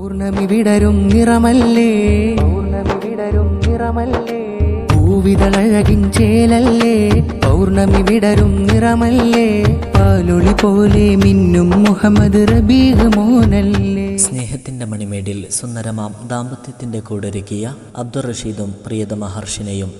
പൗർണമി വിടരും നിറമല്ലേ, പൗർണമി വിടരും നിറമല്ലേ, പൂവിതളഴകിൻ ചേലല്ലേ, പൗർണമി വിടരും നിറമല്ലേ, പാലൊളി പോലെ മിന്നും മുഹമ്മദ് റബീഹ് മോനല്ലേ. സ്നേഹത്തിന്റെ മണിമേടിൽ സുന്ദരമാം ദാമ്പത്യത്തിന്റെ കൂടൊരുക്കിയ അബ്ദുർ റഷീദും പ്രിയതമ ഹർഷിനയും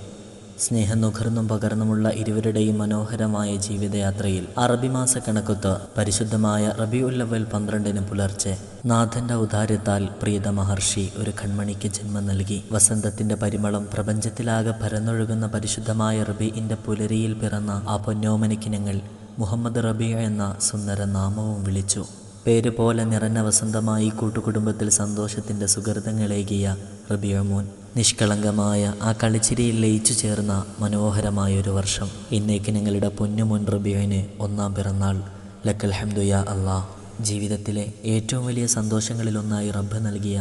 സ്നേഹം നുകർന്നും പകർന്നുമുള്ള ഇരുവരുടെയും മനോഹരമായ ജീവിതയാത്രയിൽ അറബി മാസ കണക്കൊത്ത് പരിശുദ്ധമായ റബീഉൽ അവ്വൽ 12 പുലർച്ചെ നാഥന്റെ ഔദാര്യത്താൽ പ്രിയതമ ഹർഷി ഒരു കൺമണിക്ക് ജന്മം നൽകി. വസന്തത്തിന്റെ പരിമളം പ്രപഞ്ചത്തിലാകെ പരന്നൊഴുകുന്ന പരിശുദ്ധമായ റബീഇന്റെ പുലരിയിൽ പിറന്ന ആ പൊന്നോമനയ്ക്ക് ഞങ്ങൾ മുഹമ്മദ് റബീ എന്ന സുന്ദര നാമവും വിളിച്ചു. പേര് പോലെ നിറഞ്ഞ വസന്തമായി കൂട്ടുകുടുംബത്തിൽ സന്തോഷത്തിന്റെ സുഗന്ധങ്ങളേകിയ റബീഉ മോൻ നിഷ്കളങ്കമായ ആ കളിച്ചിരിയിൽ ലയിച്ചു ചേർന്ന മനോഹരമായൊരു വർഷം. ഇന്നേക്ക് ഞങ്ങളുടെ പൊന്നുമോൻ റബീഇന് 1-ാം പിറന്നാൾ. ലക്കൽ ഹംദു യാ അല്ലാഹ്. ജീവിതത്തിലെ ഏറ്റവും വലിയ സന്തോഷങ്ങളിലൊന്നായി റബ്ബ് നൽകിയ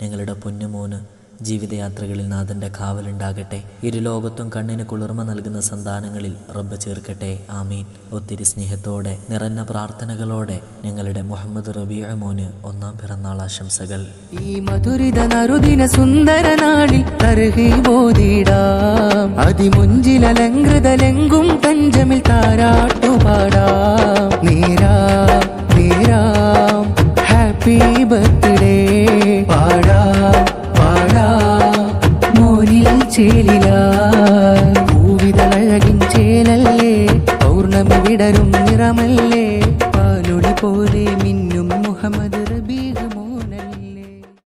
ഞങ്ങളുടെ പൊന്നുമോന് ജീവിതയാത്രകളിൽ നാഥൻ്റെ കാവലുണ്ടാകട്ടെ. ഇരുലോകത്തും കണ്ണിന് കുളിർമ നൽകുന്ന സന്താനങ്ങളിൽ റബ്ബ് ചേർക്കട്ടെ. ആമീൻ. ഒത്തിരി സ്നേഹത്തോടെ നിറഞ്ഞ പ്രാർത്ഥനകളോടെ ഞങ്ങളുടെ മുഹമ്മദ് റബീഉ മോന് 1-ാം പിറന്നാൾ ആശംസകൾ. ഈ മധുരിത നറുദിന സുന്ദര നാളിൽ തർഹീബോദിടാം, അതിമുഞ്ചിലലങ്കൃതലെങ്കും പഞ്ചമിൽ താരാട്ടുപാടാം. നീരാം നീരാം ഹാപ്പി ബർത്ത്ഡേ പാടാം മോനിൽ ചേലിലാ. പൂവിതളഴകിൻ ചേലല്ലേ, പൗർണമി വിടരും നിറമല്ലേ, പാലൊളി പോലെ